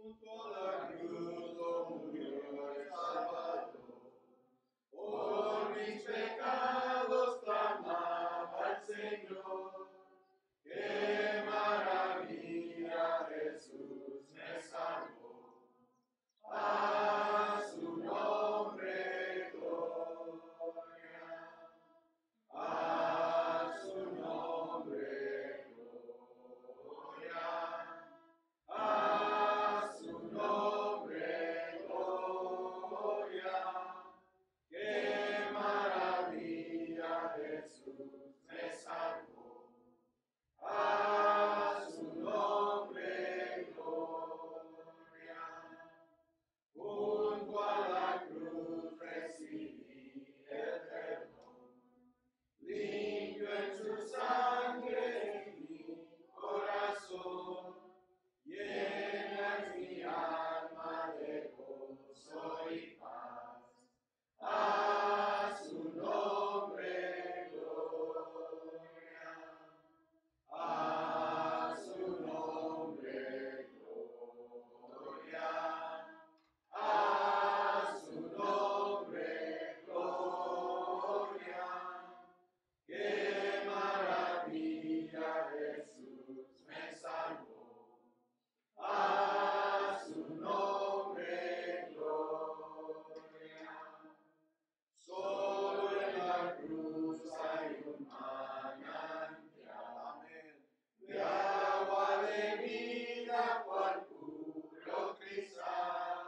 Junto a la cruz, oh, murió el Salvador. Por mis pecados clamaba el Señor. ¡Qué maravilla! Jesús me salvó. A su nombre, gloria. A su nombre, gloria. A su nombre, gloria. ¡Qué maravilla! Jesús me salvó. A su nombre, gloria. Junto a la cruz recibí el perdón. Limpio en su sangre mi corazón. Llena es mi alma de gozo y paz. A su nombre, gloria. A su nombre, gloria. A su nombre, gloria. ¡Qué maravilla! Jesús me salvó. A su nombre, gloria. Solo en la cruz hay un manantial de agua de vida, cual puro cristal.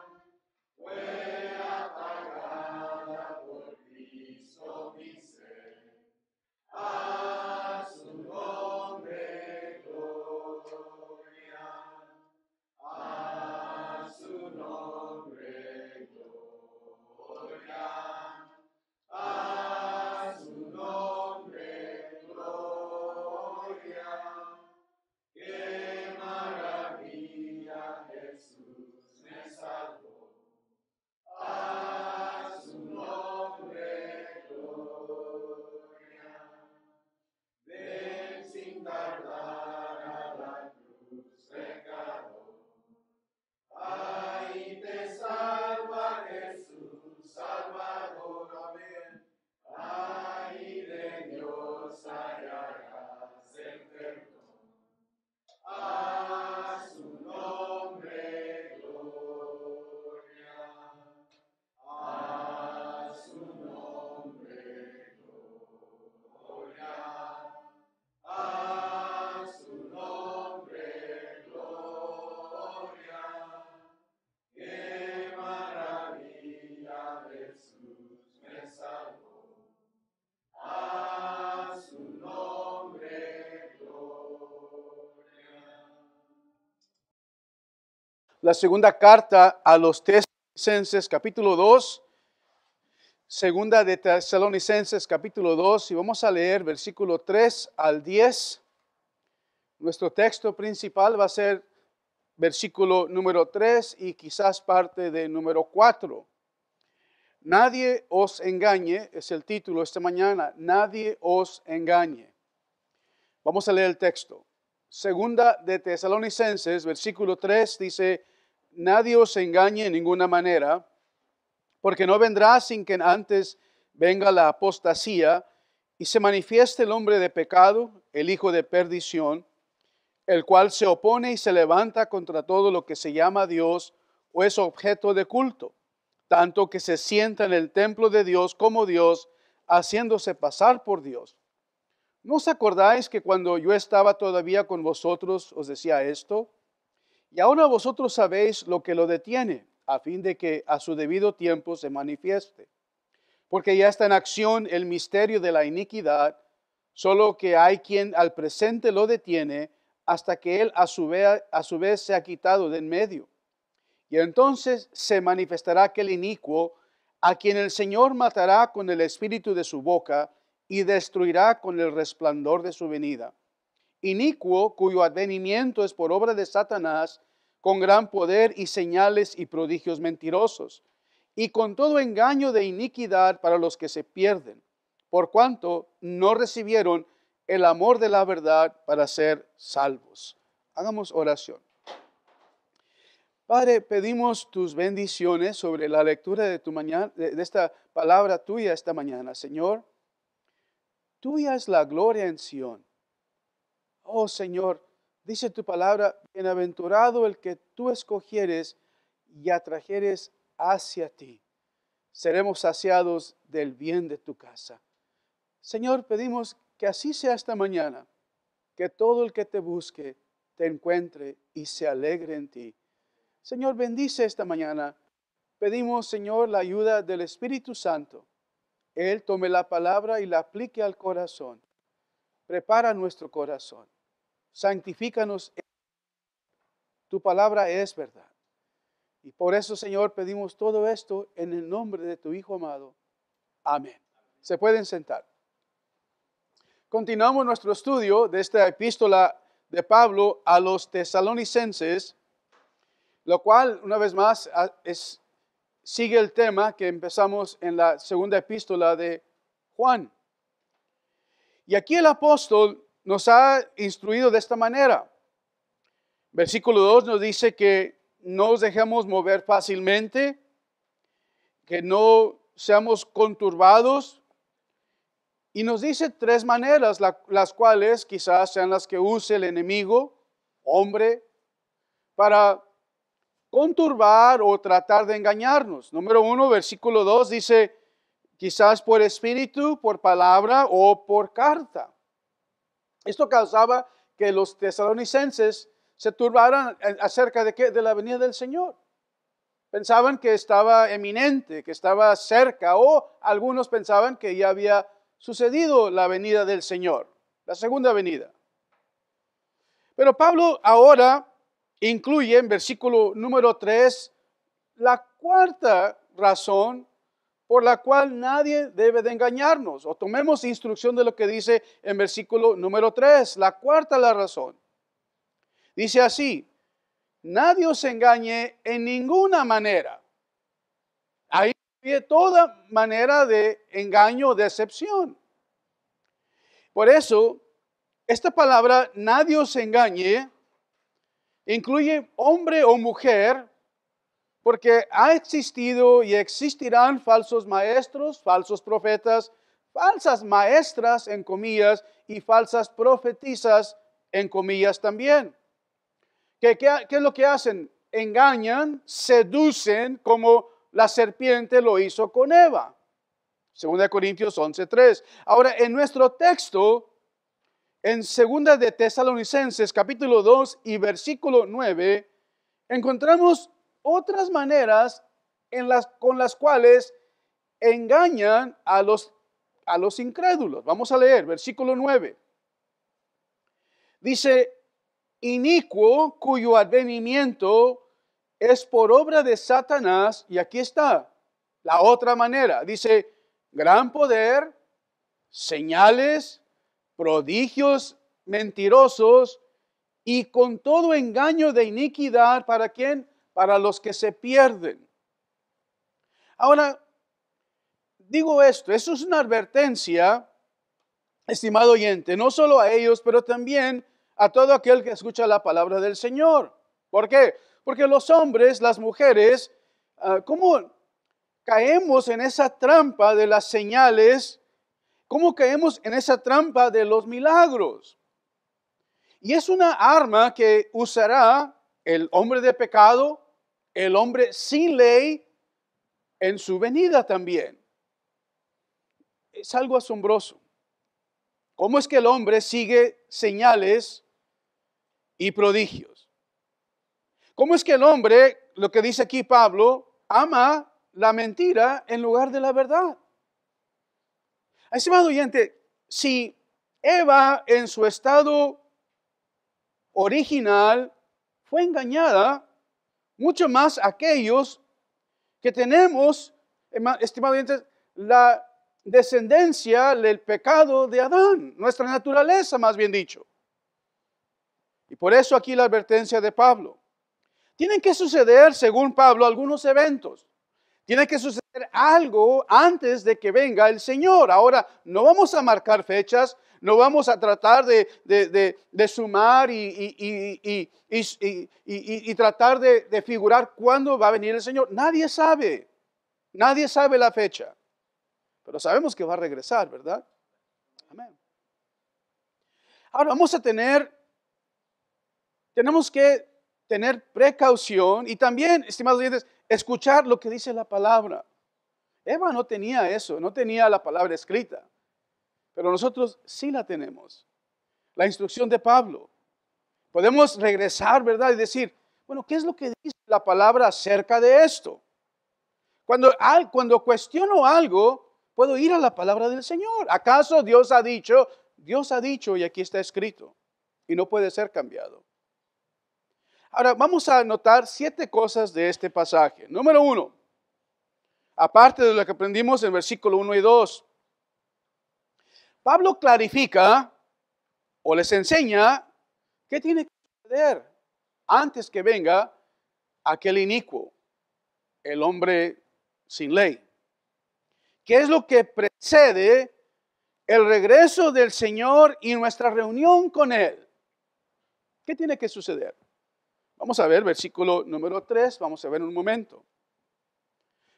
Fue apagada por Cristo mi sed. A su nombre, gloria. A su nombre, gloria. A su nombre, gloria. ¡Qué maravilla! Jesús me salvó. A su nombre, gloria. Ven sin tardar a la cruz, pecador. Ahí te salva Jesús, Salvador. Amén. Ahí de Dios hallarás el perdón. A su nombre, gloria. A su nombre, gloria. A su nombre, gloria. ¡Qué maravilla! Jesús me salvó. A su nombre, gloria. La segunda carta a los Tesalonicenses, capítulo 2. Segunda de Tesalonicenses, capítulo 2, y vamos a leer versículo 3 al 10. Nuestro texto principal va a ser versículo número 3 y quizás parte de número 4. Nadie os engañe, es el título esta mañana, nadie os engañe. Vamos a leer el texto. Segunda de Tesalonicenses, versículo 3 dice, nadie os engañe en ninguna manera, porque no vendrá sin que antes venga la apostasía y se manifieste el hombre de pecado, el hijo de perdición, el cual se opone y se levanta contra todo lo que se llama Dios o es objeto de culto, tanto que se sienta en el templo de Dios como Dios, haciéndose pasar por Dios. ¿No os acordáis que cuando yo estaba todavía con vosotros os decía esto? Y ahora vosotros sabéis lo que lo detiene, a fin de que a su debido tiempo se manifieste. Porque ya está en acción el misterio de la iniquidad, solo que hay quien al presente lo detiene, hasta que él a su vez se ha quitado de en medio. Y entonces se manifestará aquel inicuo, a quien el Señor matará con el espíritu de su boca, y destruirá con el resplandor de su venida. Inicuo, cuyo advenimiento es por obra de Satanás, con gran poder y señales y prodigios mentirosos, y con todo engaño de iniquidad para los que se pierden, por cuanto no recibieron el amor de la verdad para ser salvos. Hagamos oración. Padre, pedimos tus bendiciones sobre la lectura de tu mañana, de esta palabra tuya esta mañana, Señor. Tuya es la gloria en Sión. Oh Señor, dice tu palabra, bienaventurado el que tú escogieres y atrajeres hacia ti. Seremos saciados del bien de tu casa. Señor, pedimos que así sea esta mañana, que todo el que te busque te encuentre y se alegre en ti. Señor, bendice esta mañana. Pedimos, Señor, la ayuda del Espíritu Santo. Él tome la palabra y la aplique al corazón. Prepara nuestro corazón. Santifícanos. Tu palabra es verdad. Y por eso, Señor, pedimos todo esto en el nombre de tu Hijo amado. Amén. Se pueden sentar. Continuamos nuestro estudio de esta epístola de Pablo a los tesalonicenses, lo cual, una vez más, sigue el tema que empezamos en la segunda epístola de Juan. Y aquí el apóstol nos ha instruido de esta manera. Versículo 2 nos dice que no nos dejemos mover fácilmente, que no seamos conturbados. Y nos dice tres maneras, las cuales quizás sean las que use el enemigo, hombre, para conturbar o tratar de engañarnos. Número 1, versículo 2 dice, quizás por espíritu, por palabra o por carta. Esto causaba que los tesalonicenses se turbaran acerca de ¿qué? De la venida del Señor. Pensaban que estaba eminente, que estaba cerca, o algunos pensaban que ya había sucedido la venida del Señor, la segunda venida. Pero Pablo ahora incluye en versículo número 3 la cuarta razón por la cual nadie debe de engañarnos. O tomemos instrucción de lo que dice en versículo número 3, la cuarta la razón. Dice así, nadie os engañe en ninguna manera. Ahí hay toda manera de engaño o decepción. Por eso, esta palabra, nadie os engañe, incluye hombre o mujer, porque ha existido y existirán falsos maestros, falsos profetas, falsas maestras, en comillas, y falsas profetizas, en comillas también. ¿Qué es lo que hacen? Engañan, seducen, como la serpiente lo hizo con Eva. 2 Corintios 11:3. Ahora, en nuestro texto, en 2 de Tesalonicenses, capítulo 2 y versículo 9, encontramos otras maneras con las cuales engañan a los incrédulos. Vamos a leer, versículo 9. Dice, inicuo cuyo advenimiento es por obra de Satanás, y aquí está la otra manera. Dice, gran poder, señales, prodigios mentirosos y con todo engaño de iniquidad, ¿para quién? Para los que se pierden. Ahora, digo esto es una advertencia, estimado oyente, no solo a ellos, pero también a todo aquel que escucha la palabra del Señor. ¿Por qué? Porque los hombres, las mujeres, ¿cómo caemos en esa trampa de las señales? ¿Cómo caemos en esa trampa de los milagros? Y es una arma que usará el hombre de pecado, el hombre sin ley, en su venida también. Es algo asombroso. ¿Cómo es que el hombre sigue señales y prodigios? ¿Cómo es que el hombre, lo que dice aquí Pablo, ama la mentira en lugar de la verdad? Estimado oyente, si Eva en su estado original fue engañada, mucho más aquellos que tenemos, estimado oyente, la descendencia del pecado de Adán, nuestra naturaleza más bien dicho. Y por eso aquí la advertencia de Pablo. Tienen que suceder, según Pablo, algunos eventos. Tiene que suceder algo antes de que venga el Señor. Ahora, no vamos a marcar fechas, No vamos a tratar de sumar y tratar de figurar cuándo va a venir el Señor. Nadie sabe la fecha, pero sabemos que va a regresar, ¿verdad? Amén. Ahora tenemos que tener precaución y también, estimados oyentes, escuchar lo que dice la palabra. Eva no tenía eso, no tenía la palabra escrita, pero nosotros sí la tenemos. La instrucción de Pablo. Podemos regresar, ¿verdad? Y decir, bueno, ¿qué es lo que dice la palabra acerca de esto? Cuando cuestiono algo, puedo ir a la palabra del Señor. ¿Acaso Dios ha dicho? Dios ha dicho y aquí está escrito y no puede ser cambiado. Ahora, vamos a notar 7 cosas de este pasaje. Número 1, aparte de lo que aprendimos en versículo 1 y 2, Pablo clarifica o les enseña qué tiene que suceder antes que venga aquel inicuo, el hombre sin ley. ¿Qué es lo que precede el regreso del Señor y nuestra reunión con Él? ¿Qué tiene que suceder? Vamos a ver versículo número 3, vamos a ver en un momento.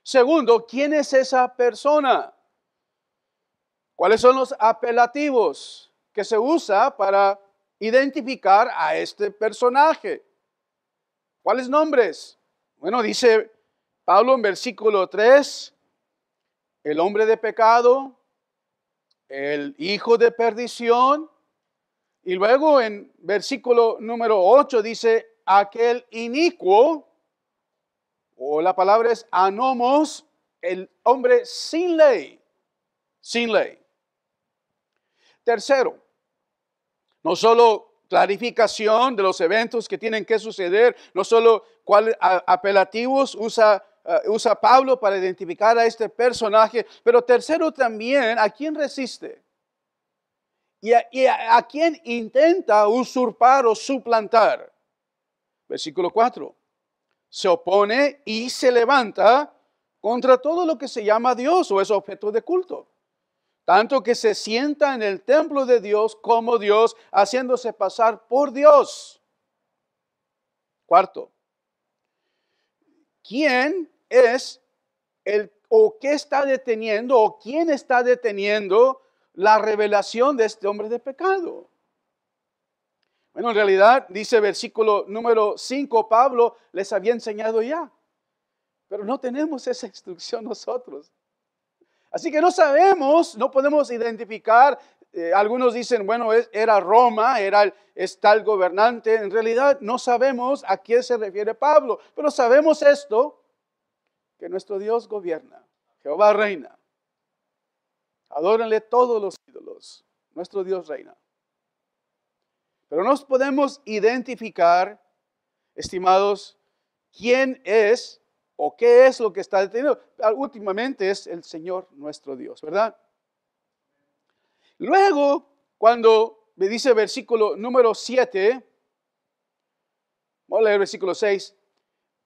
Segundo, ¿quién es esa persona? ¿Cuáles son los apelativos que se usa para identificar a este personaje? ¿Cuáles nombres? Bueno, dice Pablo en versículo 3, el hombre de pecado, el hijo de perdición, y luego en versículo número 8 dice, aquel inicuo, o la palabra es anomos, el hombre sin ley, sin ley. Tercero, no solo clarificación de los eventos que tienen que suceder, no solo cuáles apelativos usa Pablo para identificar a este personaje, pero tercero también, ¿a quién resiste? Y a quién intenta usurpar o suplantar. Versículo 4. Se opone y se levanta contra todo lo que se llama Dios o es objeto de culto. Tanto que se sienta en el templo de Dios como Dios, haciéndose pasar por Dios. Cuarto, ¿quién es o qué está deteniendo o quién está deteniendo la revelación de este hombre de pecado? Bueno, en realidad, dice versículo número 5, Pablo les había enseñado ya, pero no tenemos esa instrucción nosotros. Así que no sabemos, no podemos identificar. Algunos dicen, bueno, era Roma, es tal gobernante. En realidad no sabemos a quién se refiere Pablo, pero sabemos esto, que nuestro Dios gobierna, Jehová reina. Adórenle todos los ídolos, nuestro Dios reina. Pero no podemos identificar, estimados, quién es o qué es lo que está detenido. Últimamente es el Señor nuestro Dios, ¿verdad? Luego, cuando me dice versículo número 7, voy a leer versículo 6.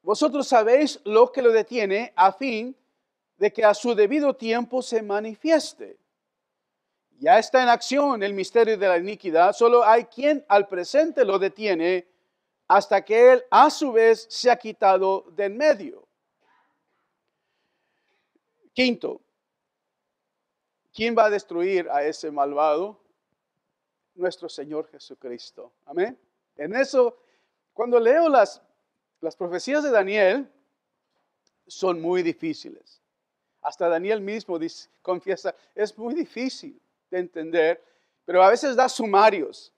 Vosotros sabéis lo que lo detiene a fin de que a su debido tiempo se manifieste. Ya está en acción el misterio de la iniquidad, solo hay quien al presente lo detiene hasta que él a su vez se ha quitado de en medio. Quinto, ¿quién va a destruir a ese malvado? Nuestro Señor Jesucristo. Amén. En eso, cuando leo las profecías de Daniel, son muy difíciles. Hasta Daniel mismo confiesa, es muy difícil de entender, pero a veces da sumarios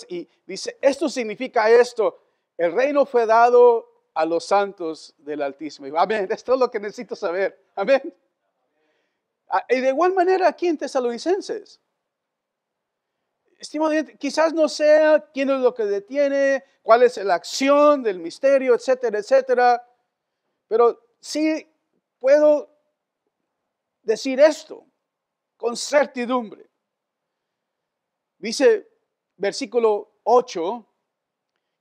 y dice, esto significa esto, el reino fue dado a los santos del Altísimo. Amén, esto es lo que necesito saber, amén. Y de igual manera aquí en Tesalonicenses, estimado, quizás no sea quién es lo que detiene, cuál es la acción del misterio, etcétera, etcétera, pero sí puedo decir esto con certidumbre. Dice versículo 8,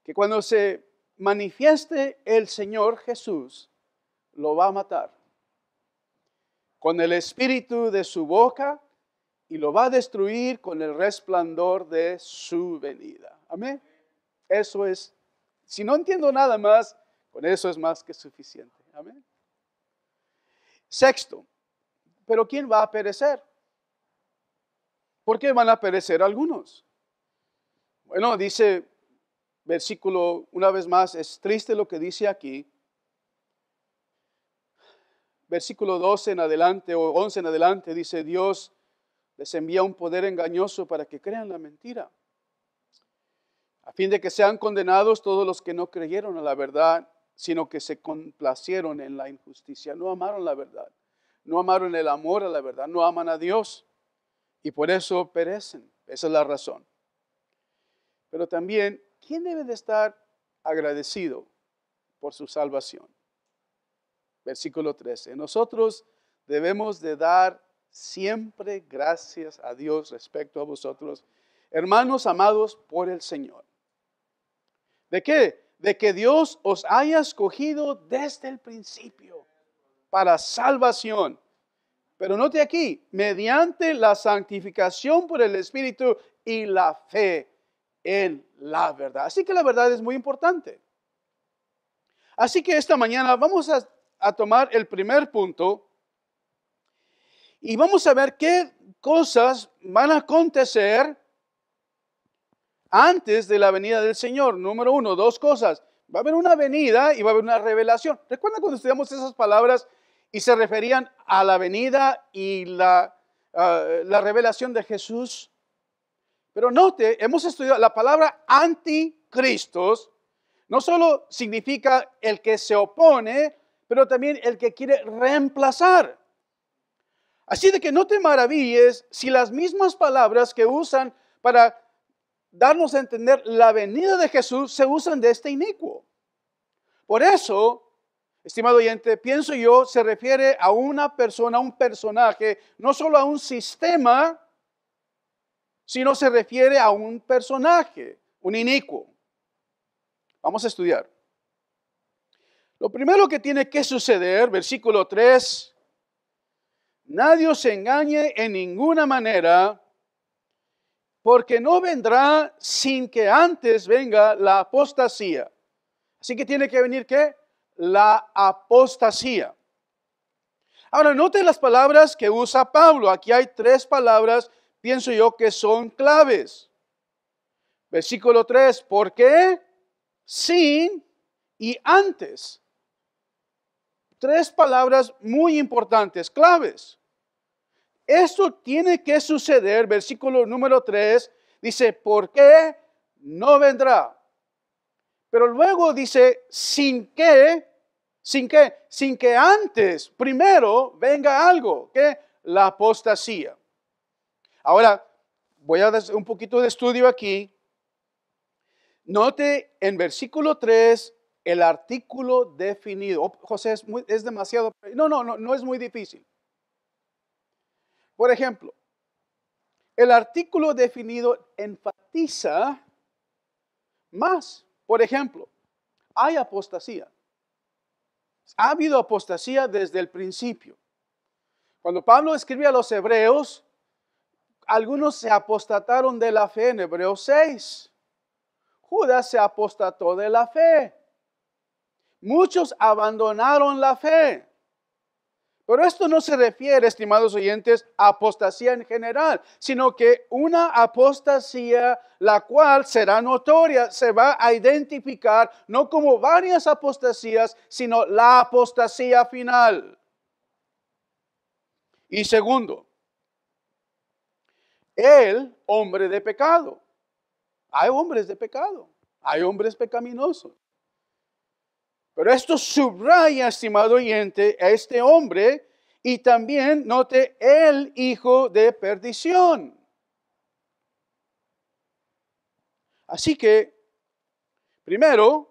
que cuando se manifieste el Señor Jesús, lo va a matar. Con el espíritu de su boca y lo va a destruir con el resplandor de su venida. Amén. Eso es, si no entiendo nada más, con eso es más que suficiente. Amén. Sexto, ¿pero quién va a perecer? ¿Por qué van a perecer algunos? Bueno, dice versículo, una vez más, es triste lo que dice aquí. Versículo 12 en adelante o 11 en adelante dice, Dios les envía un poder engañoso para que crean la mentira, a fin de que sean condenados todos los que no creyeron a la verdad, sino que se complacieron en la injusticia. No amaron la verdad, no amaron el amor a la verdad, no aman a Dios y por eso perecen. Esa es la razón. Pero también, ¿quién debe de estar agradecido por su salvación? Versículo 13. Nosotros debemos de dar siempre gracias a Dios respecto a vosotros, hermanos amados por el Señor. ¿De qué? De que Dios os haya escogido desde el principio para salvación. Pero note aquí, mediante la santificación por el Espíritu y la fe en la verdad. Así que la verdad es muy importante. Así que esta mañana vamos a tomar el primer punto y vamos a ver qué cosas van a acontecer antes de la venida del Señor. Número uno, dos cosas. Va a haber una venida y va a haber una revelación. ¿Recuerdan cuando estudiamos esas palabras y se referían a la venida y la revelación de Jesús? Pero note, hemos estudiado la palabra anticristos. No solo significa el que se opone, pero también el que quiere reemplazar. Así de que no te maravilles si las mismas palabras que usan para darnos a entender la venida de Jesús se usan de este inicuo. Por eso, estimado oyente, pienso yo, se refiere a una persona, a un personaje, no solo a un sistema, sino se refiere a un personaje, un inicuo. Vamos a estudiar. Lo primero que tiene que suceder, versículo 3, nadie os engañe en ninguna manera, porque no vendrá sin que antes venga la apostasía. Así que tiene que venir, ¿qué? La apostasía. Ahora, note las palabras que usa Pablo. Aquí hay tres palabras, pienso yo, que son claves. Versículo 3, ¿por qué? Sin y antes. Tres palabras muy importantes, claves. Esto tiene que suceder, versículo número 3, dice, ¿por qué no vendrá? Pero luego dice, sin que antes, primero, venga algo, que la apostasía. Ahora, voy a hacer un poquito de estudio aquí. Note en versículo 3 el artículo definido. Oh, José, es demasiado. No es muy difícil. Por ejemplo, el artículo definido enfatiza más. Por ejemplo, hay apostasía. Ha habido apostasía desde el principio. Cuando Pablo escribe a los hebreos, algunos se apostataron de la fe en Hebreos 6. Judas se apostató de la fe. Muchos abandonaron la fe. Pero esto no se refiere, estimados oyentes, a apostasía en general, sino que una apostasía la cual será notoria, se va a identificar no como varias apostasías, sino la apostasía final. Y segundo, el hombre de pecado. Hay hombres de pecado, hay hombres pecaminosos. Pero esto subraya, estimado oyente, a este hombre y también note el hijo de perdición. Así que, primero,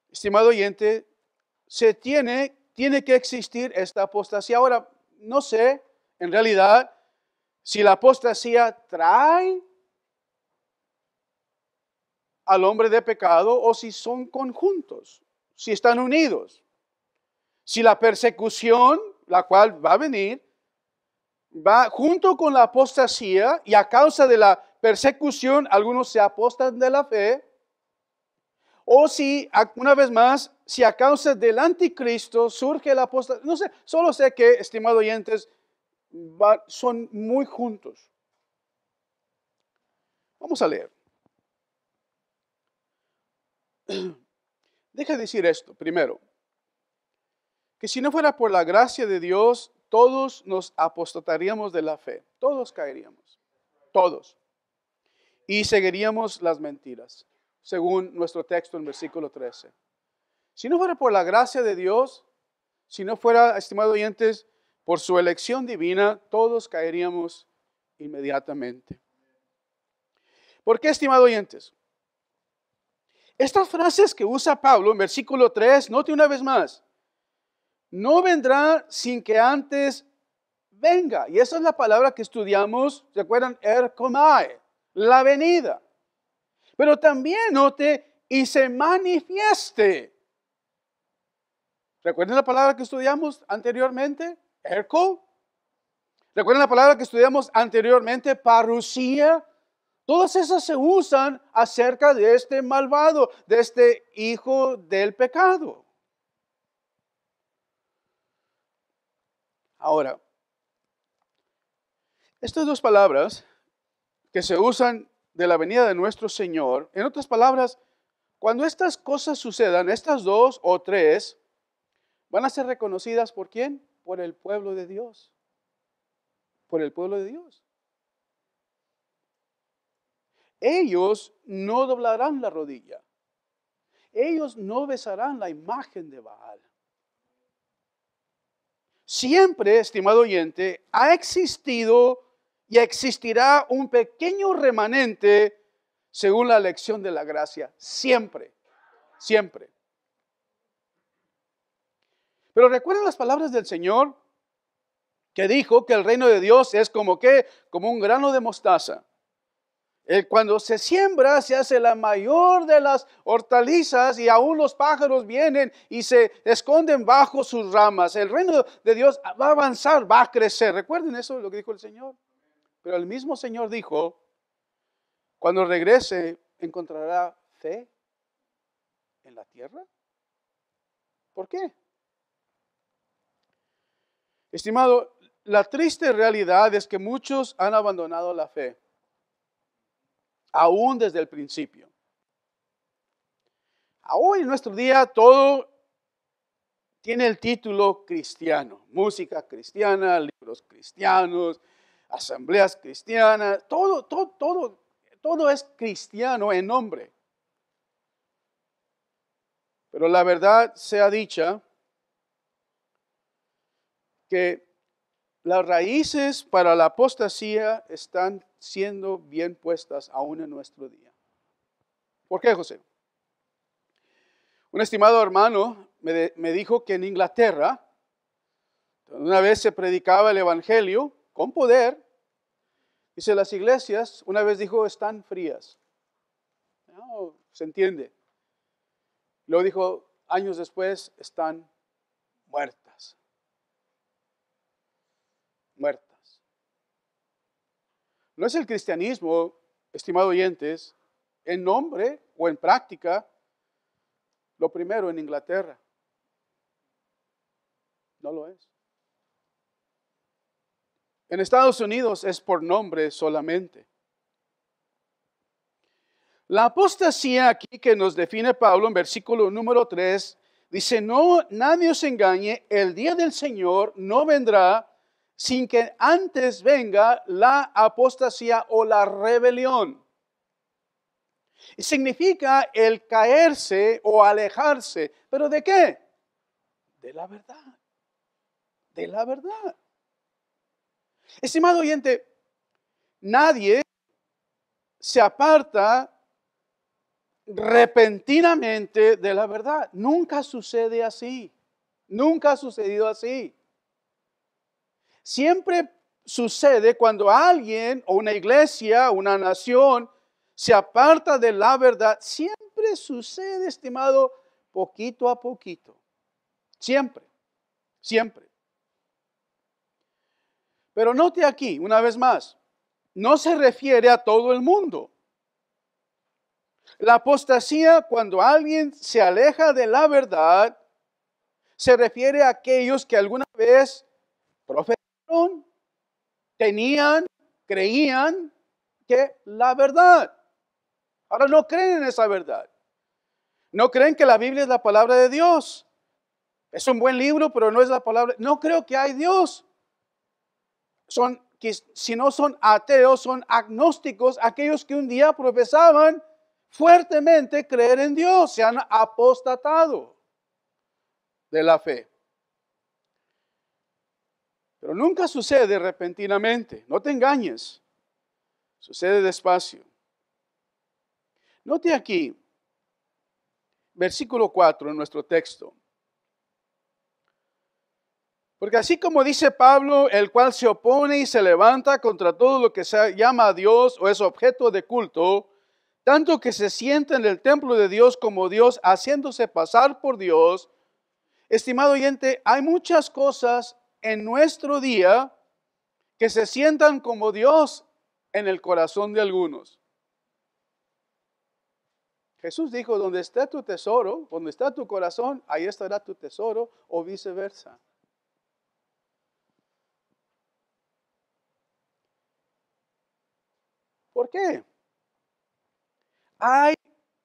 estimado oyente, tiene que existir esta apostasía. Ahora, no sé, en realidad, si la apostasía trae al hombre de pecado o si son conjuntos, si están unidos. Si la persecución, la cual va a venir, va junto con la apostasía y a causa de la persecución algunos se apostan de la fe. O si, una vez más, si a causa del anticristo surge la apostasía. No sé, solo sé que, estimados oyentes, son muy juntos. Vamos a leer. Deja de decir esto primero, que si no fuera por la gracia de Dios, todos nos apostataríamos de la fe, todos caeríamos, todos, y seguiríamos las mentiras, según nuestro texto en versículo 13. Si no fuera por la gracia de Dios, si no fuera, estimados oyentes, por su elección divina, todos caeríamos inmediatamente. ¿Por qué, estimados oyentes? Estas frases que usa Pablo en versículo 3, note una vez más, no vendrá sin que antes venga. Y esa es la palabra que estudiamos, ¿se acuerdan? Erkomai, la venida. Pero también note, y se manifieste. ¿Recuerdan la palabra que estudiamos anteriormente? Erko. ¿Recuerdan la palabra que estudiamos anteriormente? Parusía. Todas esas se usan acerca de este malvado, de este hijo del pecado. Ahora, estas dos palabras que se usan de la venida de nuestro Señor, en otras palabras, cuando estas cosas sucedan, estas dos o tres, van a ser reconocidas ¿por quién? Por el pueblo de Dios. Por el pueblo de Dios. Ellos no doblarán la rodilla. Ellos no besarán la imagen de Baal. Siempre, estimado oyente, ha existido y existirá un pequeño remanente según la elección de la gracia. Siempre, siempre. Pero recuerden las palabras del Señor que dijo que el reino de Dios es como ¿qué? Como un grano de mostaza. Cuando se siembra se hace la mayor de las hortalizas y aún los pájaros vienen y se esconden bajo sus ramas. El reino de Dios va a avanzar, va a crecer. Recuerden eso, lo que dijo el Señor. Pero el mismo Señor dijo, cuando regrese, ¿encontrará fe en la tierra? ¿Por qué? Estimado, la triste realidad es que muchos han abandonado la fe. Aún desde el principio. Hoy en nuestro día todo tiene el título cristiano. Música cristiana, libros cristianos, asambleas cristianas. Todo es cristiano en nombre. Pero la verdad sea dicha que las raíces para la apostasía están siendo bien puestas aún en nuestro día. ¿Por qué, José? Un estimado hermano me dijo que en Inglaterra, una vez se predicaba el evangelio con poder. Dice, las iglesias, una vez dijo, están frías. No, se entiende. Luego dijo, años después, están muertas. Muertas. No es el cristianismo, estimados oyentes, en nombre o en práctica, lo primero en Inglaterra. No lo es. En Estados Unidos es por nombre solamente. La apostasía aquí que nos define Pablo en versículo número 3, dice, no, nadie os engañe, el día del Señor no vendrá sin que antes venga la apostasía o la rebelión. Y significa el caerse o alejarse. ¿Pero de qué? De la verdad. De la verdad. Estimado oyente, nadie se aparta repentinamente de la verdad. Nunca sucede así. Nunca ha sucedido así. Siempre sucede cuando alguien o una iglesia, una nación, se aparta de la verdad. Siempre sucede, estimado, poquito a poquito. Siempre, siempre. Pero note aquí, una vez más, no se refiere a todo el mundo. La apostasía, cuando alguien se aleja de la verdad, se refiere a aquellos que alguna vez profesaron, tenían, creían que la verdad. Ahora no creen en esa verdad. No creen que la Biblia es la palabra de Dios. Es un buen libro, pero no es la palabra. No creo que hay Dios. Si no son ateos, son agnósticos, aquellos que un día profesaban fuertemente creer en Dios, se han apostatado de la fe. Pero nunca sucede repentinamente, no te engañes, sucede despacio. Note aquí, versículo 4 en nuestro texto. Porque así como dice Pablo, el cual se opone y se levanta contra todo lo que se llama a Dios o es objeto de culto, tanto que se sienta en el templo de Dios como Dios, haciéndose pasar por Dios. Estimado oyente, hay muchas cosas en nuestro día que se sientan como Dios en el corazón de algunos. Jesús dijo, donde esté tu tesoro, donde está tu corazón, ahí estará tu tesoro, o viceversa. ¿Por qué? Hay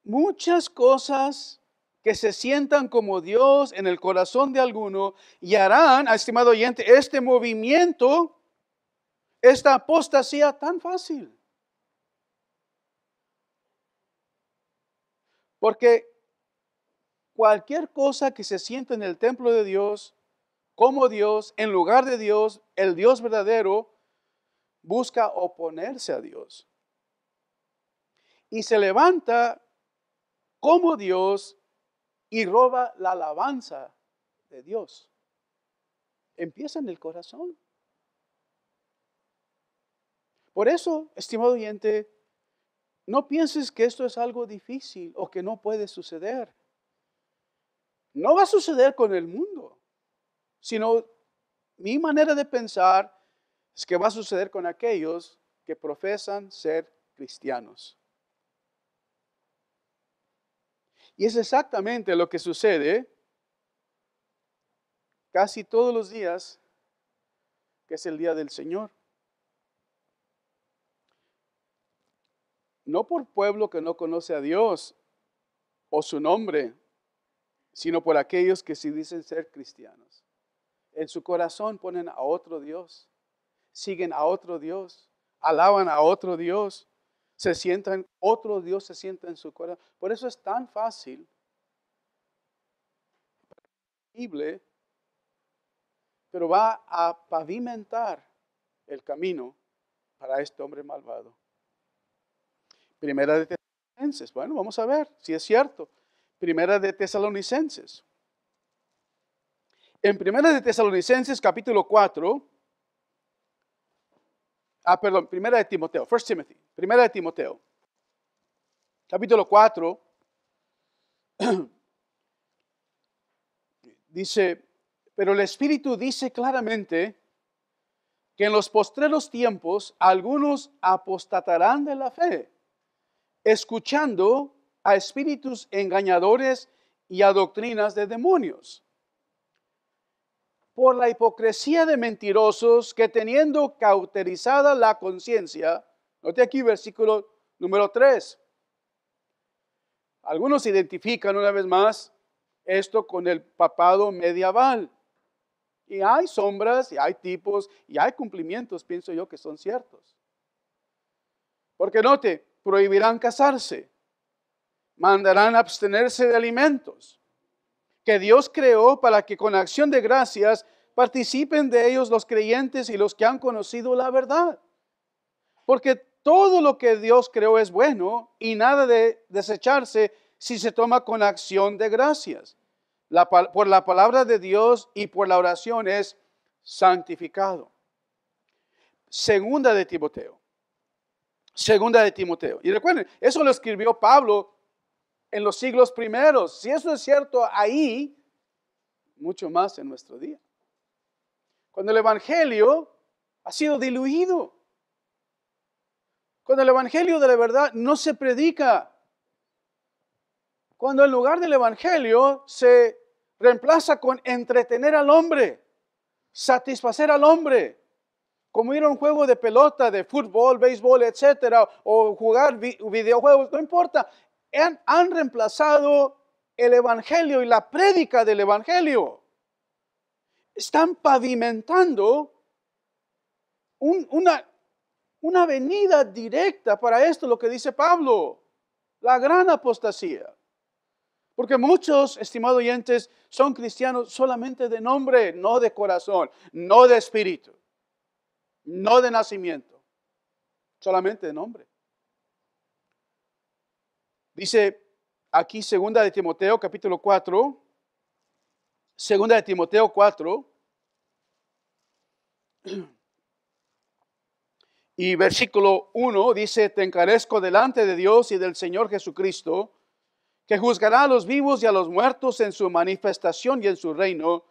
muchas cosas que se sientan como Dios en el corazón de alguno y harán, estimado oyente, este movimiento, esta apostasía tan fácil. Porque cualquier cosa que se sienta en el templo de Dios, como Dios, en lugar de Dios, el Dios verdadero, busca oponerse a Dios. Y se levanta como Dios y roba la alabanza de Dios. Empieza en el corazón. Por eso, estimado oyente, no pienses que esto es algo difícil o que no puede suceder. No va a suceder con el mundo, sino mi manera de pensar es que va a suceder con aquellos que profesan ser cristianos. Y es exactamente lo que sucede casi todos los días, que es el día del Señor. No por pueblo que no conoce a Dios o su nombre, sino por aquellos que sí dicen ser cristianos. En su corazón ponen a otro Dios, siguen a otro Dios, alaban a otro Dios, otro Dios se sienta en su corazón. Por eso es tan fácil, pero va a pavimentar el camino para este hombre malvado. Primera de Tesalonicenses, bueno, vamos a ver si es cierto. Primera de Tesalonicenses. En Primera de Tesalonicenses capítulo 4, Primera de Timoteo, First Timothy, Primera de Timoteo, capítulo 4, dice, pero el Espíritu dice claramente que en los postreros tiempos algunos apostatarán de la fe, escuchando a espíritus engañadores y a doctrinas de demonios, por la hipocresía de mentirosos que teniendo cauterizada la conciencia, note aquí versículo número 3, algunos identifican una vez más esto con el papado medieval. Y hay sombras, y hay tipos, y hay cumplimientos, pienso yo, que son ciertos. Porque note, prohibirán casarse, mandarán abstenerse de alimentos que Dios creó para que con acción de gracias participen de ellos los creyentes y los que han conocido la verdad. Porque todo lo que Dios creó es bueno y nada de desecharse si se toma con acción de gracias. Por la palabra de Dios y por la oración es santificado. Segunda de Timoteo. Segunda de Timoteo. Y recuerden, eso lo escribió Pablo en los siglos primeros. Si eso es cierto ahí, mucho más en nuestro día. Cuando el Evangelio ha sido diluido. Cuando el evangelio de la verdad no se predica, cuando en lugar del evangelio se reemplaza con entretener al hombre, satisfacer al hombre, como ir a un juego de pelota, de fútbol, béisbol, etcétera, o jugar videojuegos, no importa. Han reemplazado el evangelio y la prédica del evangelio. Están pavimentando una avenida directa para esto, lo que dice Pablo, la gran apostasía. Porque muchos, estimados oyentes, son cristianos solamente de nombre, no de corazón, no de espíritu, no de nacimiento, solamente de nombre. Dice aquí 2 de Timoteo, capítulo 4, 2 de Timoteo 4, y versículo 1 dice: te encarezco delante de Dios y del Señor Jesucristo, que juzgará a los vivos y a los muertos en su manifestación y en su reino,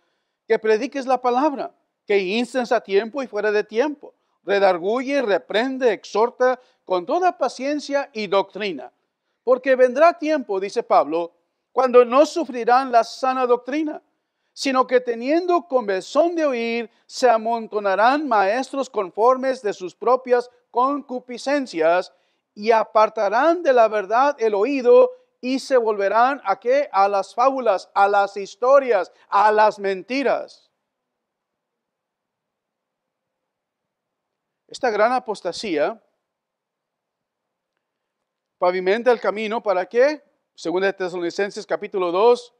que prediques la palabra, que instes a tiempo y fuera de tiempo, redarguye, reprende, exhorta con toda paciencia y doctrina. Porque vendrá tiempo, dice Pablo, cuando no sufrirán la sana doctrina, sino que teniendo comezón de oír, se amontonarán maestros conformes de sus propias concupiscencias y apartarán de la verdad el oído y se volverán ¿a qué? A las fábulas, a las historias, a las mentiras. Esta gran apostasía pavimenta el camino para qué? Según Tesalonicenses capítulo 2,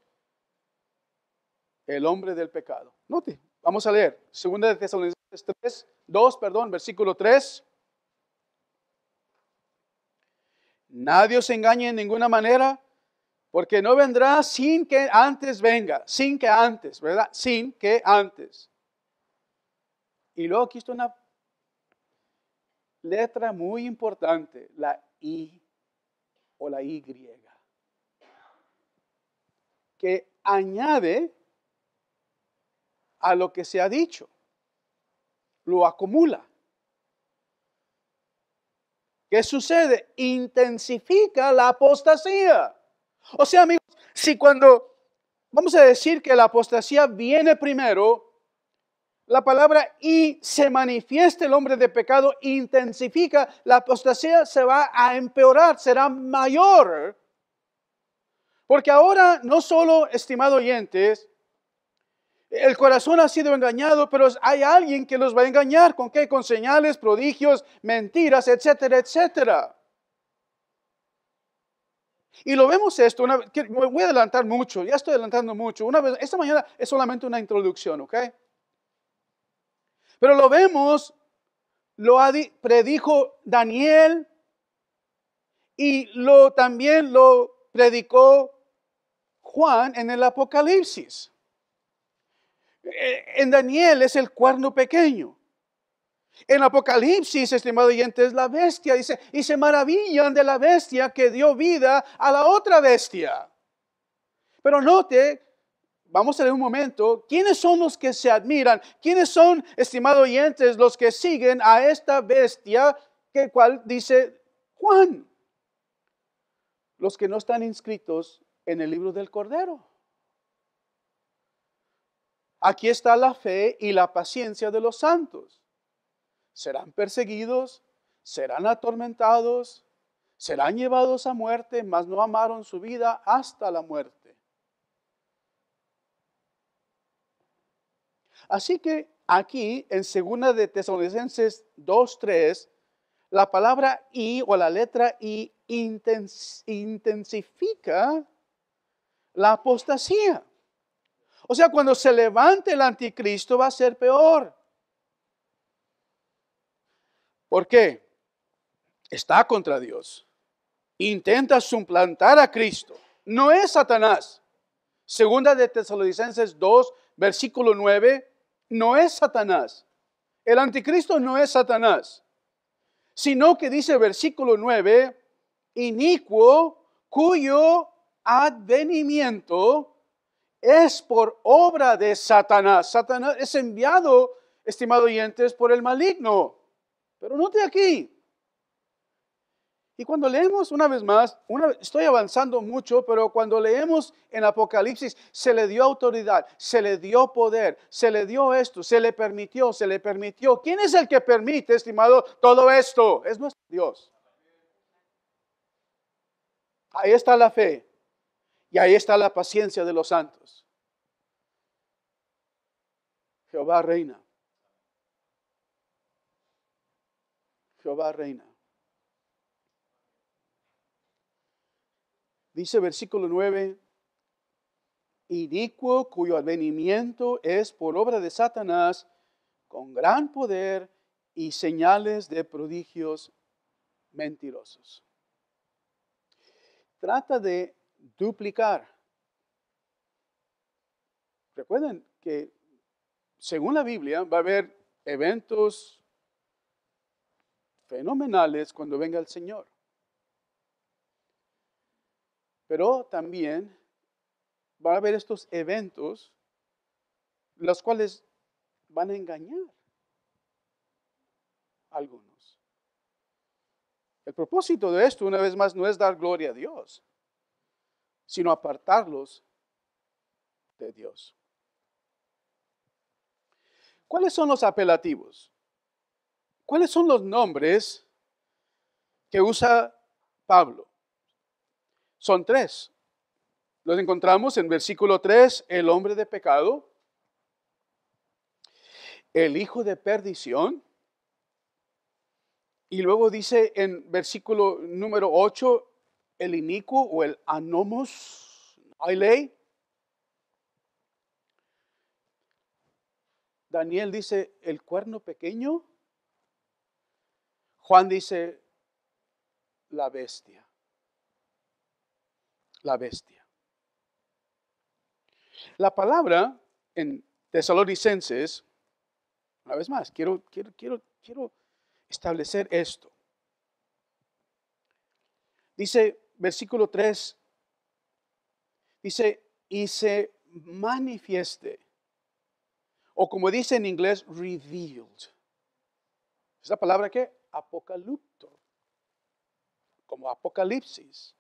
el hombre del pecado. Note, vamos a leer. Segunda de Tesalonicenses 2, versículo 3. Nadie os engañe en ninguna manera, porque no vendrá sin que antes venga. Sin que antes, ¿verdad? Sin que antes. Y luego aquí está una letra muy importante, la I o la Y, que añade a lo que se ha dicho, lo acumula. ¿Qué sucede? Intensifica la apostasía. O sea, amigos, si cuando vamos a decir que la apostasía viene primero, la palabra y se manifiesta el hombre de pecado, intensifica, la apostasía se va a empeorar, será mayor. Porque ahora no solo, estimados oyentes, el corazón ha sido engañado, pero hay alguien que los va a engañar. ¿Con qué? Con señales, prodigios, mentiras, etcétera, etcétera. Y lo vemos esto, me voy a adelantar mucho, ya estoy adelantando mucho. Esta mañana es solamente una introducción, ¿ok? Pero lo vemos, predijo Daniel y también lo predicó Juan en el Apocalipsis. En Daniel es el cuerno pequeño. En Apocalipsis, estimado oyente, es la bestia. Dice, y se maravillan de la bestia que dio vida a la otra bestia. Pero note, vamos a ver un momento, ¿quiénes son los que se admiran? ¿Quiénes son, estimado oyentes, los que siguen a esta bestia que cual dice Juan? Los que no están inscritos en el libro del Cordero. Aquí está la fe y la paciencia de los santos. Serán perseguidos, serán atormentados, serán llevados a muerte, mas no amaron su vida hasta la muerte. Así que aquí en 2 de Tesalonicenses 2:3, la palabra I o la letra I intensifica la apostasía. O sea, cuando se levante el anticristo va a ser peor. ¿Por qué? Está contra Dios. Intenta suplantar a Cristo. No es Satanás. 2 de Tesalonicenses 2, versículo 9, no es Satanás. El anticristo no es Satanás. Sino que dice versículo 9, inicuo, cuyo advenimiento es por obra de Satanás. Satanás es enviado estimado oyentes, por el maligno. Pero note aquí. Y cuando leemos una vez más, estoy avanzando mucho, pero cuando leemos en Apocalipsis, se le dio autoridad, se le dio poder, se le dio esto, se le permitió, se le permitió. ¿Quién es el que permite, estimado, todo esto? Es nuestro Dios. Ahí está la fe y ahí está la paciencia de los santos. Jehová reina. Jehová reina. Dice versículo 9, inicuo cuyo advenimiento es por obra de Satanás, con gran poder y señales de prodigios mentirosos. Trata de duplicar. Recuerden que según la Biblia va a haber eventos fenomenales cuando venga el Señor. Pero también va a haber estos eventos los cuales van a engañar a algunos. El propósito de esto, una vez más, no es dar gloria a Dios, sino apartarlos de Dios. ¿Cuáles son los apelativos? ¿Cuáles son los nombres que usa Pablo? Son 3. Los encontramos en versículo 3, el hombre de pecado, el hijo de perdición, y luego dice en versículo número 8, el inicuo o el anomos, hay ley. Daniel dice el cuerno pequeño. Juan dice la bestia. La bestia. La palabra en Tesalonicenses, una vez más, quiero establecer esto. Dice, versículo 3, dice, y se manifieste, o como dice en inglés, revealed. ¿Esa palabra qué? Apocalipto, como apocalipsis.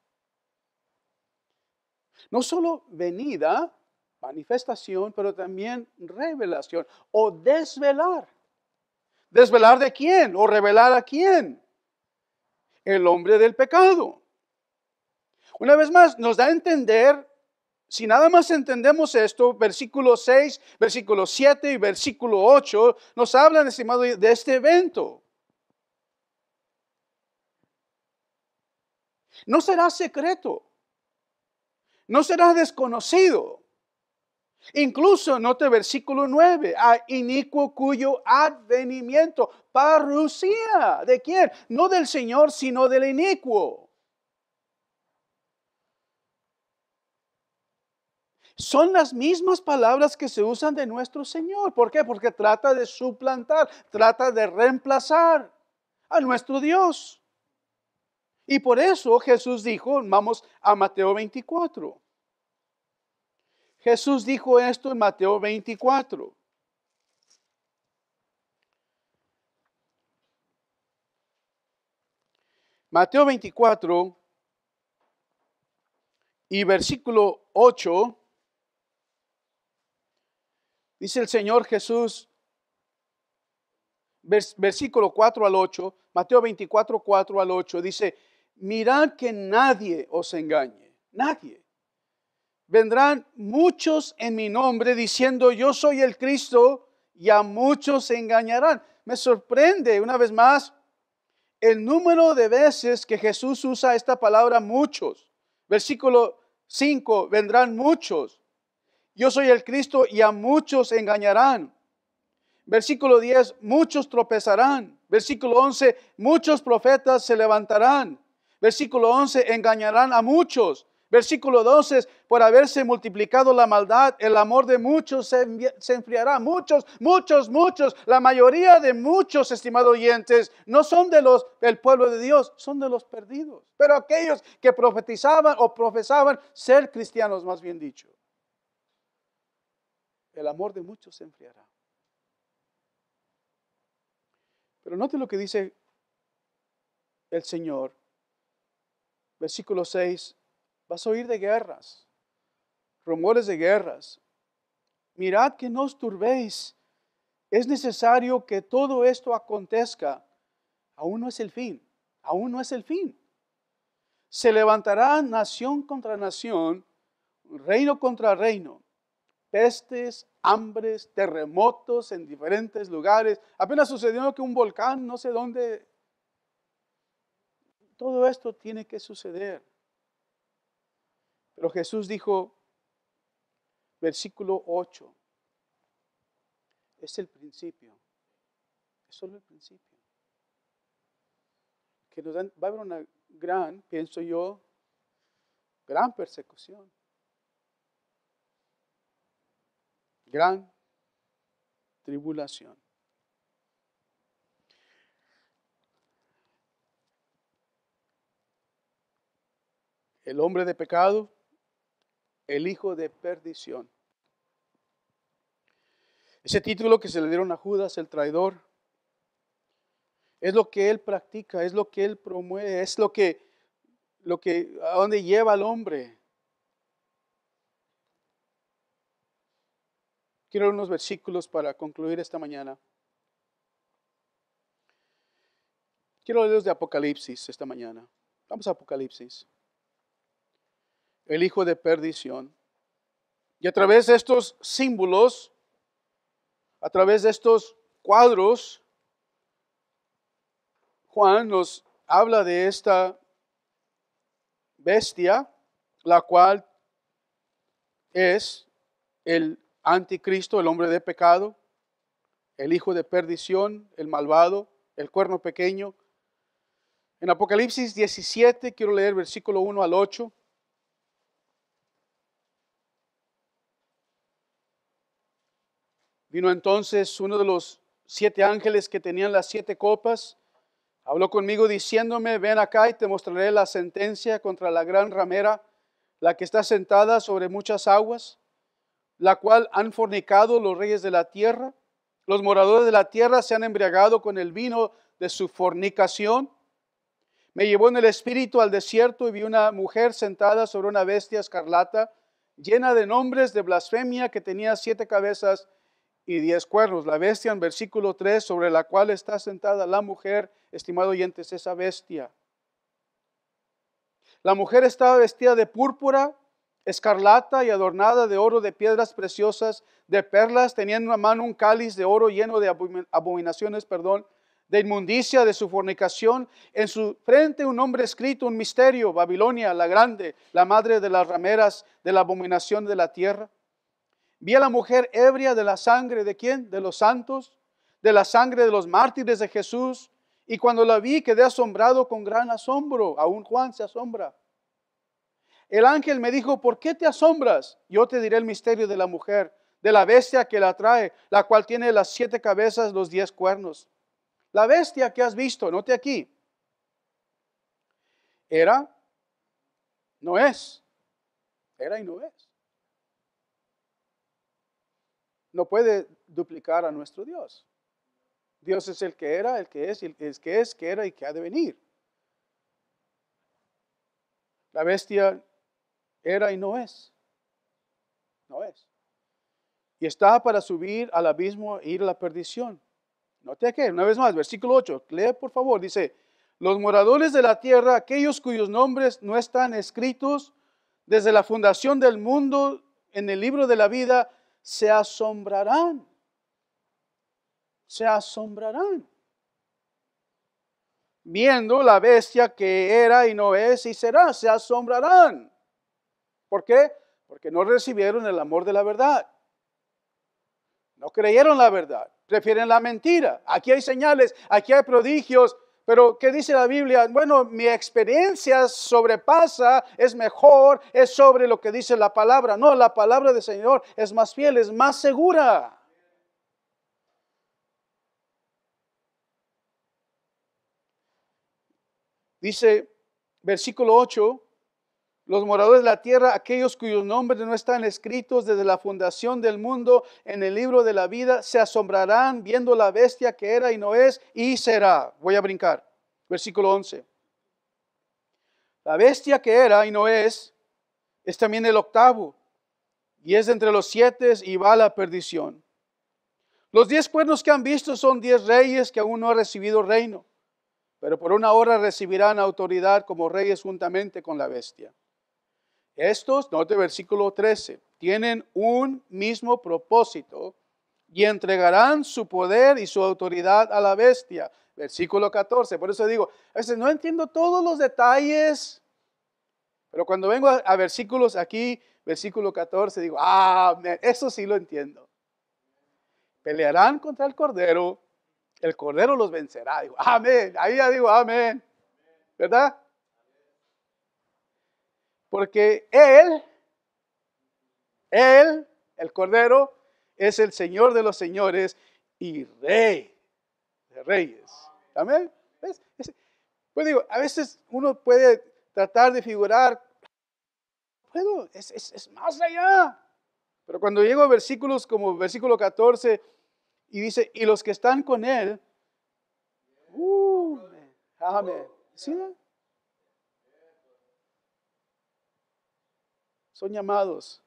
No solo venida, manifestación, pero también revelación o desvelar. ¿Desvelar de quién? ¿O revelar a quién? El hombre del pecado. Una vez más, nos da a entender, si nada más entendemos esto, versículo 6, versículo 7 y versículo 8, nos hablan, estimado, de este evento. No será secreto. No será desconocido. Incluso note versículo 9, a inicuo cuyo advenimiento, parucía, ¿de quién? No del Señor, sino del inicuo. Son las mismas palabras que se usan de nuestro Señor. ¿Por qué? Porque trata de suplantar, trata de reemplazar a nuestro Dios. Y por eso Jesús dijo, vamos a Mateo 24. Jesús dijo esto en Mateo 24. Mateo 24 y versículo 8, dice el Señor Jesús, versículo 4 al 8, Mateo 24, 4 al 8, dice, mirad que nadie os engañe, nadie. Vendrán muchos en mi nombre diciendo yo soy el Cristo y a muchos se engañarán. Me sorprende una vez más el número de veces que Jesús usa esta palabra muchos. Versículo 5, vendrán muchos. Yo soy el Cristo y a muchos engañarán. Versículo 10, muchos tropezarán. Versículo 11, muchos profetas se levantarán. Versículo 11, engañarán a muchos. Versículo 12, por haberse multiplicado la maldad, el amor de muchos se enfriará. Muchos. La mayoría de muchos, estimados oyentes, no son del pueblo de Dios, son de los perdidos. Pero aquellos que profetizaban o profesaban ser cristianos, más bien dicho. El amor de muchos se enfriará. Pero note lo que dice el Señor. Versículo 6. Vas a oír de guerras, rumores de guerras. Mirad que no os turbéis. Es necesario que todo esto acontezca. Aún no es el fin. Aún no es el fin. Se levantará nación contra nación, reino contra reino. Pestes, hambres, terremotos en diferentes lugares. Apenas sucedió que un volcán, no sé dónde. Todo esto tiene que suceder. Pero Jesús dijo, versículo 8, es el principio. Es solo el principio. Que va a haber una gran, pienso yo, gran persecución. Gran tribulación. El hombre de pecado, el hijo de perdición. Ese título que se le dieron a Judas, el traidor, es lo que él practica, es lo que él promueve, es lo que a donde lleva al hombre. Quiero unos versículos para concluir esta mañana. Quiero leerlos de Apocalipsis esta mañana. Vamos a Apocalipsis. El hijo de perdición. Y a través de estos símbolos, a través de estos cuadros, Juan nos habla de esta bestia, la cual es el anticristo, el hombre de pecado, el hijo de perdición, el malvado, el cuerno pequeño. En Apocalipsis 17, quiero leer versículo 1 al 8. Vino entonces uno de los 7 ángeles que tenían las 7 copas. Habló conmigo diciéndome, ven acá y te mostraré la sentencia contra la gran ramera, la que está sentada sobre muchas aguas, la cual han fornicado los reyes de la tierra. Los moradores de la tierra se han embriagado con el vino de su fornicación. Me llevó en el espíritu al desierto y vi una mujer sentada sobre una bestia escarlata, llena de nombres de blasfemia, que tenía 7 cabezas y 10 cuernos. La bestia, en versículo 3, sobre la cual está sentada la mujer, estimado oyente, es esa bestia. La mujer estaba vestida de púrpura, escarlata y adornada de oro, de piedras preciosas, de perlas. Tenía en una mano un cáliz de oro lleno de abominaciones, de inmundicia de su fornicación. En su frente un nombre escrito, un misterio: Babilonia la grande, la madre de las rameras, de la abominación de la tierra. Vi a la mujer ebria de la sangre ¿de quién? De los santos, de la sangre de los mártires de Jesús. Y cuando la vi quedé asombrado con gran asombro. Aún Juan se asombra. El ángel me dijo, ¿por qué te asombras? Yo te diré el misterio de la mujer, de la bestia que la trae, la cual tiene las 7 cabezas, los 10 cuernos. La bestia que has visto, note aquí, era, no es, era y no es. No puede duplicar a nuestro Dios. Dios es el que era, el que es, que era y que ha de venir. La bestia era y no es. No es. Y está para subir al abismo e ir a la perdición. Note aquí, una vez más, versículo 8. Lee por favor, dice, los moradores de la tierra, aquellos cuyos nombres no están escritos desde la fundación del mundo en el libro de la vida, se asombrarán. Se asombrarán. Viendo la bestia que era y no es y será, se asombrarán. ¿Por qué? Porque no recibieron el amor de la verdad. No creyeron la verdad, prefieren la mentira. Aquí hay señales, aquí hay prodigios, pero ¿qué dice la Biblia? Bueno, mi experiencia sobrepasa, es mejor, es sobre lo que dice la palabra. No, la palabra del Señor es más fiel, es más segura. Dice, versículo 8, Los moradores de la tierra, aquellos cuyos nombres no están escritos desde la fundación del mundo en el libro de la vida, se asombrarán viendo la bestia que era y no es y será. Voy a brincar. Versículo 11. La bestia que era y no es también el octavo, y es de entre los 7 y va a la perdición. Los 10 cuernos que han visto son 10 reyes que aún no han recibido reino, pero por una hora recibirán autoridad como reyes juntamente con la bestia. Estos, note versículo 13, tienen un mismo propósito y entregarán su poder y su autoridad a la bestia. Versículo 14, por eso digo, a veces no entiendo todos los detalles, pero cuando vengo a versículos aquí, versículo 14, digo, eso sí lo entiendo. Pelearán contra el Cordero los vencerá. Digo, amén, ahí ya digo, amén, ¿verdad? Porque Él, el Cordero, es el Señor de los señores y Rey de reyes. Amén. ¿Ves? Pues digo, a veces uno puede tratar de figurar, es más allá. Pero cuando llego a versículos como versículo 14 y dice, y los que están con Él, amén. ¿Sí? Son llamados,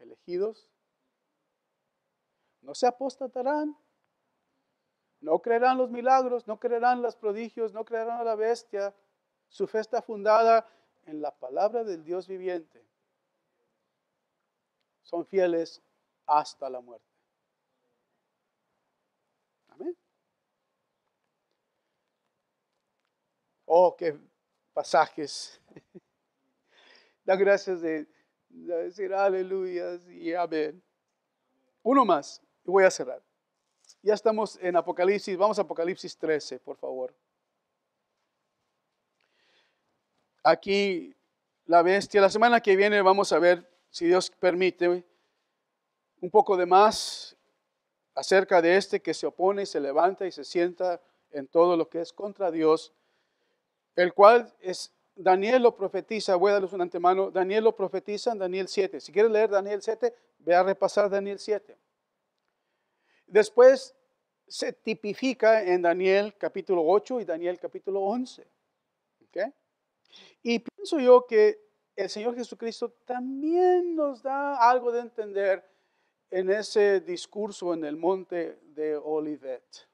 elegidos, no se apostatarán, no creerán los milagros, no creerán los prodigios, no creerán a la bestia. Su fe está fundada en la palabra del Dios viviente. Son fieles hasta la muerte. Amén. Oh, qué pasajes. Da gracias de decir aleluya y amén. Uno más y voy a cerrar. Ya estamos en Apocalipsis, vamos a Apocalipsis 13, por favor. Aquí la bestia, la semana que viene vamos a ver, si Dios permite, un poco de más acerca de que se opone, se levanta y se sienta en todo lo que es contra Dios, el cual es, Daniel lo profetiza, voy a darles un antemano, Daniel lo profetiza en Daniel 7. Si quieres leer Daniel 7, ve a repasar Daniel 7. Después se tipifica en Daniel capítulo 8 y Daniel capítulo 11. ¿Okay? Y pienso yo que el Señor Jesucristo también nos da algo de entender en ese discurso en el monte de Olivet.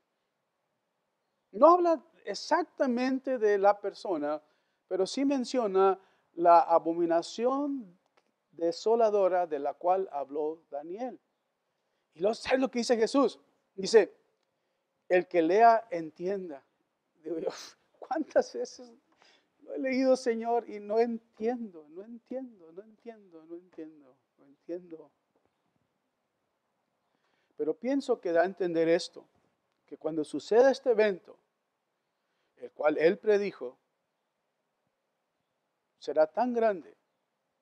No habla exactamente de la persona, pero sí menciona la abominación desoladora de la cual habló Daniel. Y luego, ¿sabes lo que dice Jesús? Dice, el que lea, entienda. Digo yo, ¿cuántas veces lo he leído, Señor, y no entiendo? Pero pienso que da a entender esto, que cuando suceda este evento, el cual Él predijo, será tan grande,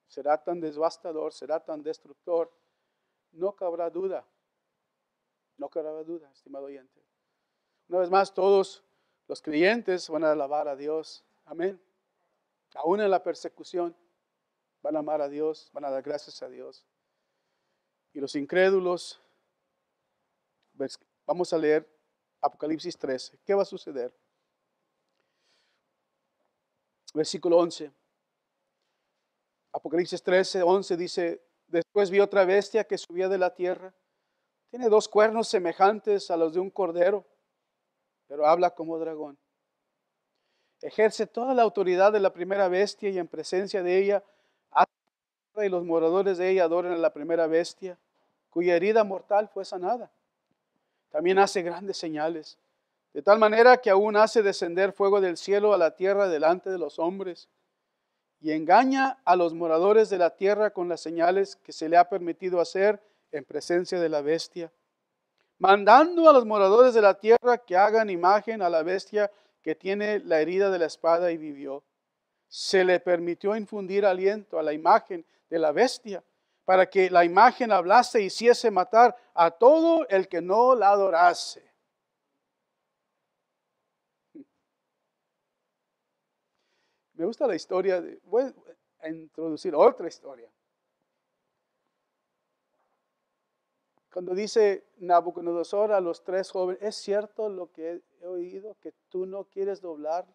será tan devastador, será tan destructor, no cabrá duda, estimado oyente. Una vez más, todos los creyentes van a alabar a Dios, amén. Aún en la persecución, van a amar a Dios, van a dar gracias a Dios. Y los incrédulos, vamos a leer Apocalipsis 13. ¿Qué va a suceder? Versículo 11. Apocalipsis 13, 11 dice, después vi otra bestia que subía de la tierra. Tiene 2 cuernos semejantes a los de un cordero, pero habla como dragón. Ejerce toda la autoridad de la primera bestia y en presencia de ella, y los moradores de ella adoran a la primera bestia, cuya herida mortal fue sanada. También hace grandes señales, de tal manera que aún hace descender fuego del cielo a la tierra delante de los hombres, y engaña a los moradores de la tierra con las señales que se le ha permitido hacer en presencia de la bestia, mandando a los moradores de la tierra que hagan imagen a la bestia que tiene la herida de la espada y vivió. Se le permitió infundir aliento a la imagen de la bestia, para que la imagen hablase y hiciese matar a todo el que no la adorase. Me gusta la historia. Voy a introducir otra historia. Cuando dice Nabucodonosor a los 3 jóvenes, es cierto lo que he oído, que tú no quieres doblar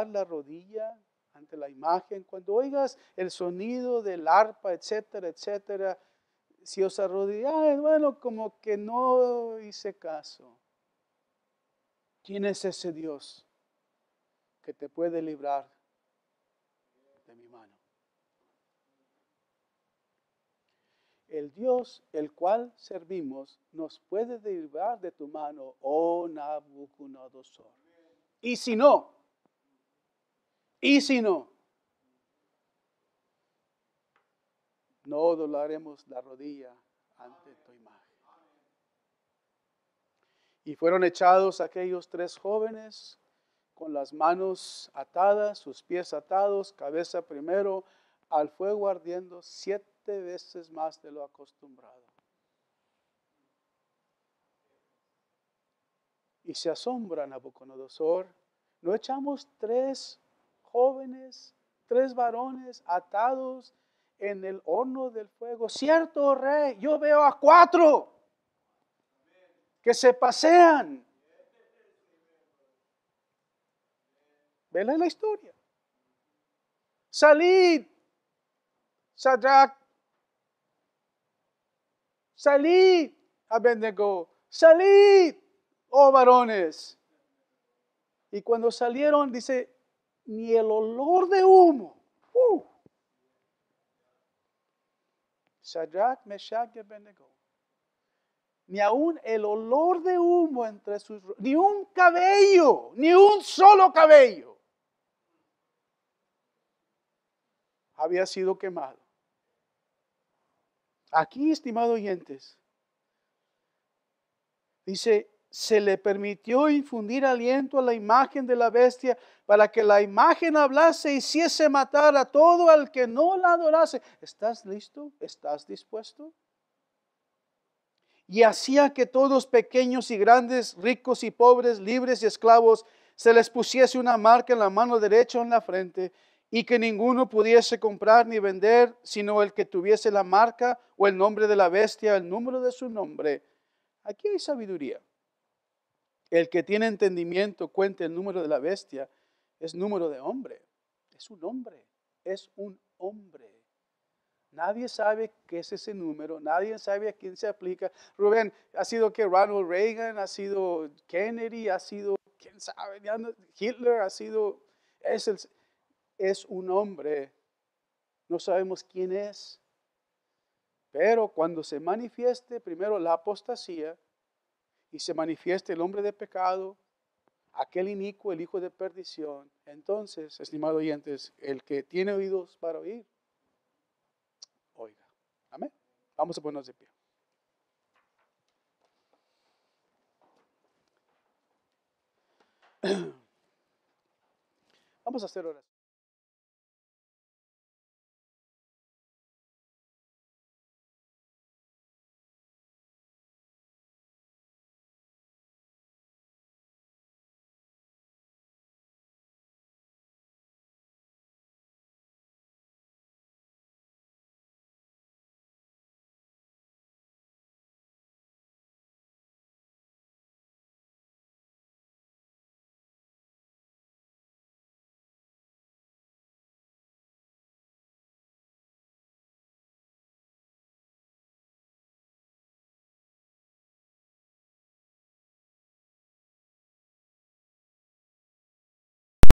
la rodilla ante la imagen. Cuando oigas el sonido del arpa, etcétera, etcétera, si os arrodilláis, bueno, como que no hice caso. ¿Quién es ese Dios que te puede librar de mi mano? El Dios el cual servimos nos puede librar de tu mano, oh Nabucodonosor. Y si no, no doblaremos la rodilla ante tu imagen. Y fueron echados aquellos 3 jóvenes con las manos atadas, sus pies atados, cabeza primero, al fuego ardiendo 7 veces más de lo acostumbrado. Y se asombra Nabucodonosor. ¿No echamos 3 jóvenes, 3 varones atados en el horno del fuego? Cierto, rey, yo veo a 4 que se pasean. Vela la historia. Salid, Sadrach. Salid, Abednego. Salid, oh varones. Y cuando salieron, dice, ni el olor de humo. Sadrach, Meshach y Abednego. Ni aún el olor de humo entre sus... Ni un cabello, ni un solo cabello había sido quemado. Aquí, estimados oyentes, dice, se le permitió infundir aliento a la imagen de la bestia para que la imagen hablase y hiciese matar a todo al que no la adorase. ¿Estás listo? ¿Estás dispuesto? Y hacía que todos, pequeños y grandes, ricos y pobres, libres y esclavos, se les pusiese una marca en la mano derecha o en la frente, y que ninguno pudiese comprar ni vender, sino el que tuviese la marca o el nombre de la bestia, el número de su nombre. Aquí hay sabiduría. El que tiene entendimiento cuente el número de la bestia, es número de hombre. Es un hombre, es un hombre. Nadie sabe qué es ese número, nadie sabe a quién se aplica. Rubén, ha sido que Ronald Reagan, ha sido Kennedy, ha sido, quién sabe, Hitler, ha sido, es un hombre. No sabemos quién es, pero cuando se manifieste primero la apostasía y se manifieste el hombre de pecado, aquel inicuo, el hijo de perdición, entonces, estimados oyentes, el que tiene oídos para oír, oiga. Amén. Vamos a ponernos de pie. Vamos a hacer oración.